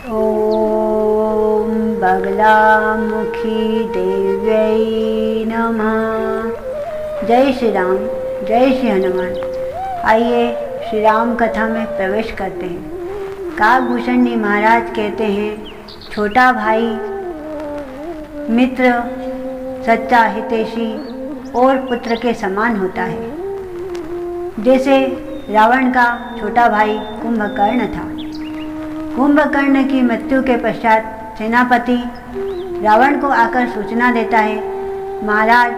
ॐ बगलामुखी देव्यै नमः। जय श्री राम, जय श्री हनुमान। आइए श्री राम कथा में प्रवेश करते हैं। काकभूषण जी महाराज कहते हैं, छोटा भाई मित्र, सच्चा हितैषी और पुत्र के समान होता है। जैसे रावण का छोटा भाई कुंभकर्ण था। कुंभकर्ण की मृत्यु के पश्चात सेनापति रावण को आकर सूचना देता है, महाराज,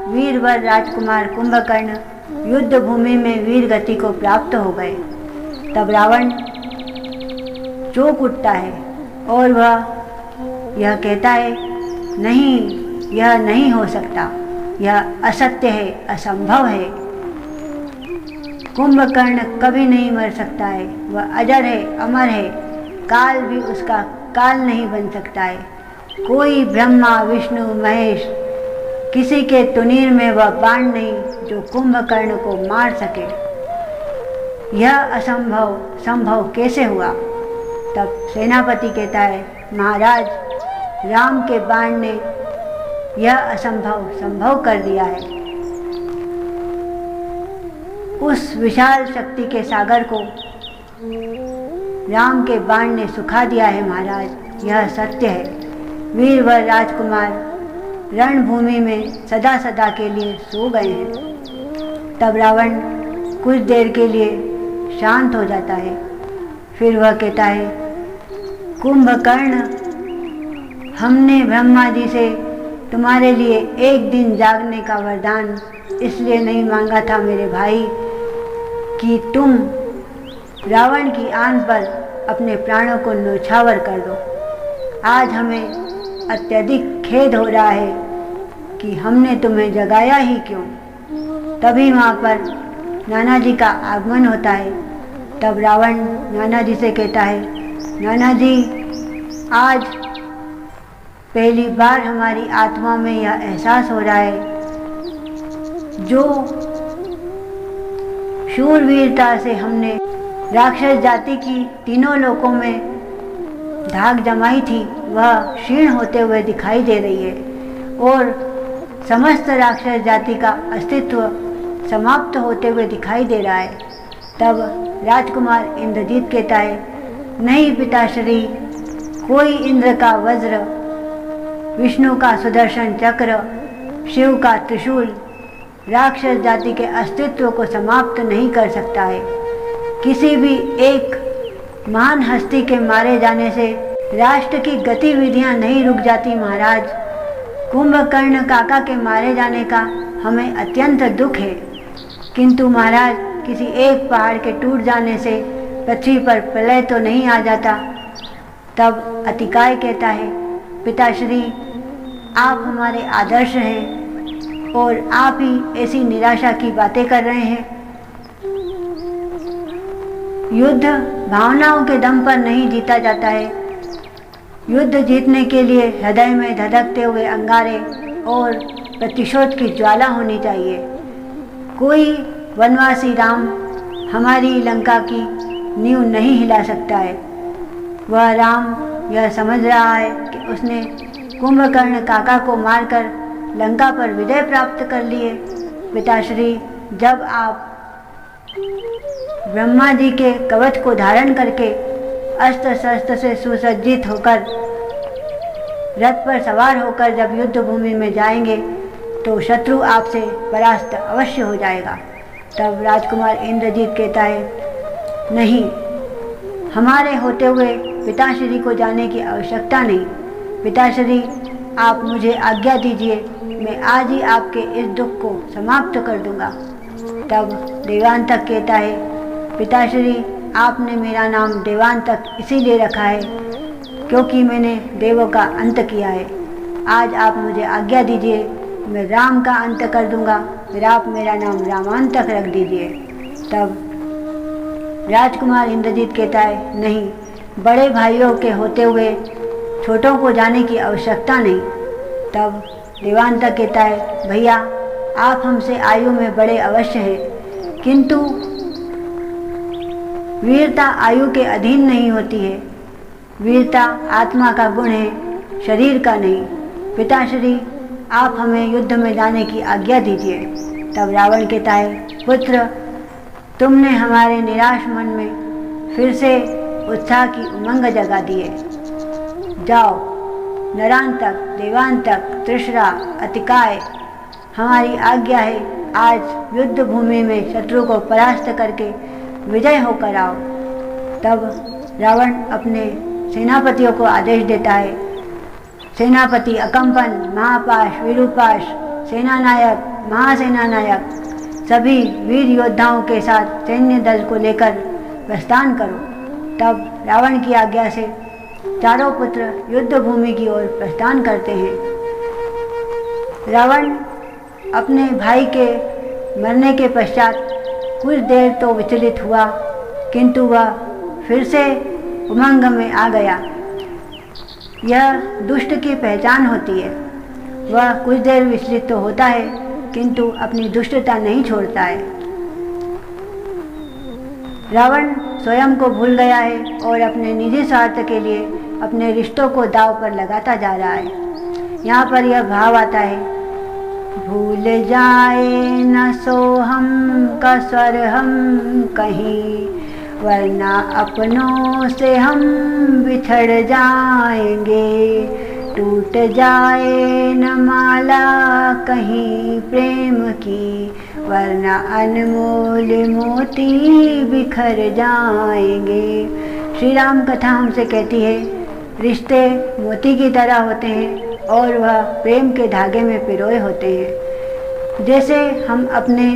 वीरवर राजकुमार कुंभकर्ण युद्ध भूमि में वीर गति को प्राप्त हो गए। तब रावण चौंक उठता है और वह यह कहता है, नहीं, यह नहीं हो सकता, यह असत्य है, असंभव है। कुंभकर्ण कभी नहीं मर सकता है, वह अजर है, अमर है, काल भी उसका काल नहीं बन सकता है। कोई ब्रह्मा विष्णु महेश, किसी के तुनीर में वह बाण नहीं जो कुंभकर्ण को मार सके। यह असंभव संभव कैसे हुआ? तब सेनापति कहता है, महाराज, राम के बाण ने यह असंभव संभव कर दिया है। उस विशाल शक्ति के सागर को राम के बाण ने सुखा दिया है महाराज, यह सत्य है। वीरवर राजकुमार रणभूमि में सदा सदा के लिए सो गए हैं। तब रावण कुछ देर के लिए शांत हो जाता है। फिर वह कहता है, कुंभकर्ण, हमने ब्रह्मा जी से तुम्हारे लिए एक दिन जागने का वरदान इसलिए नहीं मांगा था मेरे भाई कि तुम रावण की आन पर अपने प्राणों को न्योछावर कर दो। आज हमें अत्यधिक खेद हो रहा है कि हमने तुम्हें जगाया ही क्यों। तभी वहाँ पर नाना जी का आगमन होता है। तब रावण नाना जी से कहता है, नाना जी, आज पहली बार हमारी आत्मा में यह एहसास हो रहा है, जो शूरवीरता से हमने राक्षस जाति की तीनों लोकों में धाक जमाई थी, वह क्षीण होते हुए दिखाई दे रही है और समस्त राक्षस जाति का अस्तित्व समाप्त होते हुए दिखाई दे रहा है। तब राजकुमार इंद्रजीत कहता है, नहीं पिताश्री, कोई इंद्र का वज्र, विष्णु का सुदर्शन चक्र, शिव का त्रिशूल राक्षस जाति के अस्तित्व को समाप्त नहीं कर सकता है। किसी भी एक महान हस्ती के मारे जाने से राष्ट्र की गतिविधियां नहीं रुक जाती महाराज। कुंभकर्ण काका के मारे जाने का हमें अत्यंत दुख है, किंतु महाराज, किसी एक पहाड़ के टूट जाने से पृथ्वी पर प्रलय तो नहीं आ जाता। तब अतिकाय कहता है, पिताश्री, आप हमारे आदर्श हैं और आप ही ऐसी निराशा की बातें कर रहे हैं। युद्ध भावनाओं के दम पर नहीं जीता जाता है। युद्ध जीतने के लिए हृदय में धधकते हुए अंगारे और प्रतिशोध की ज्वाला होनी चाहिए। कोई वनवासी राम हमारी लंका की नींव नहीं हिला सकता है। वह राम यह समझ रहा है कि उसने कुंभकर्ण काका को मारकर लंका पर विजय प्राप्त कर ली है। पिताश्री, जब आप ब्रह्मा जी के कवच को धारण करके अस्त्र शस्त्र से सुसज्जित होकर रथ पर सवार होकर जब युद्ध भूमि में जाएंगे तो शत्रु आपसे परास्त अवश्य हो जाएगा। तब राजकुमार इंद्रजीत कहता है, नहीं, हमारे होते हुए पिताश्री को जाने की आवश्यकता नहीं। पिताश्री, आप मुझे आज्ञा दीजिए, मैं आज ही आपके इस दुख को समाप्त कर दूंगा। तब देवांतक कहता है, पिताश्री, आपने मेरा नाम देवांतक इसीलिए रखा है क्योंकि मैंने देवों का अंत किया है। आज आप मुझे आज्ञा दीजिए, मैं राम का अंत कर दूंगा, फिर आप मेरा नाम रामांतक रख दीजिए। तब राजकुमार इंद्रजीत कहता है, नहीं, बड़े भाइयों के होते हुए छोटों को जाने की आवश्यकता नहीं। तब देवांतक कहता है, भैया, आप हमसे आयु में बड़े अवश्य हैं, किंतु वीरता आयु के अधीन नहीं होती है। वीरता आत्मा का गुण है, शरीर का नहीं। पिताश्री, आप हमें युद्ध में जाने की आज्ञा दीजिए। तब रावण कहता है, पुत्र, तुमने हमारे निराश मन में फिर से उत्साह की उमंग जगा दिए। जाओ, नरांतक, देवांतक, त्रिशरा, अतिकाय, हमारी आज्ञा है, आज युद्ध भूमि में शत्रु को परास्त करके विजय होकर आओ। तब रावण अपने सेनापतियों को आदेश देता है। सेनापति अकम्पन, महापाश, विरूपाश, सेनानायक, महासेनानायक, सभी वीर योद्धाओं के साथ सैन्य दल को लेकर प्रस्थान करो। तब रावण की आज्ञा से चारों पुत्र युद्ध भूमि की ओर प्रस्थान करते हैं। रावण अपने भाई के मरने के पश्चात कुछ देर तो विचलित हुआ, किंतु वह फिर से उमंग में आ गया। यह दुष्ट की पहचान होती है। वह कुछ देर विचलित तो होता है, किंतु अपनी दुष्टता नहीं छोड़ता है। रावण स्वयं को भूल गया है और अपने निजी स्वार्थ के लिए अपने रिश्तों को दांव पर लगाता जा रहा है। यहाँ पर यह भाव आता है, भूल जाए न सोहम का स्वर हम कहीं, वरना अपनों से हम बिछड़ जाएंगे। टूट जाए न माला कहीं प्रेम की, वरना अनमोल मोती बिखर जाएंगे। श्री राम कथा हमसे कहती है, रिश्ते मोती की तरह होते हैं और वह प्रेम के धागे में पिरोए होते हैं। जैसे हम अपने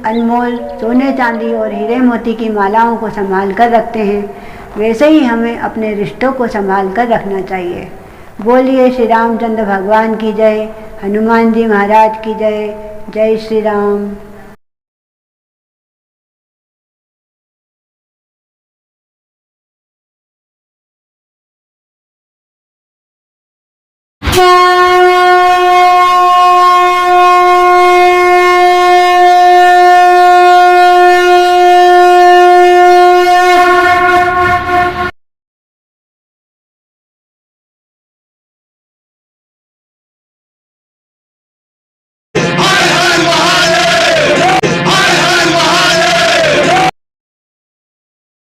अनमोल सोने चांदी और हीरे मोती की मालाओं को संभाल कर रखते हैं, वैसे ही हमें अपने रिश्तों को संभाल कर रखना चाहिए। बोलिए श्री रामचंद्र भगवान की जय, हनुमान जी महाराज की जय। जय श्री राम।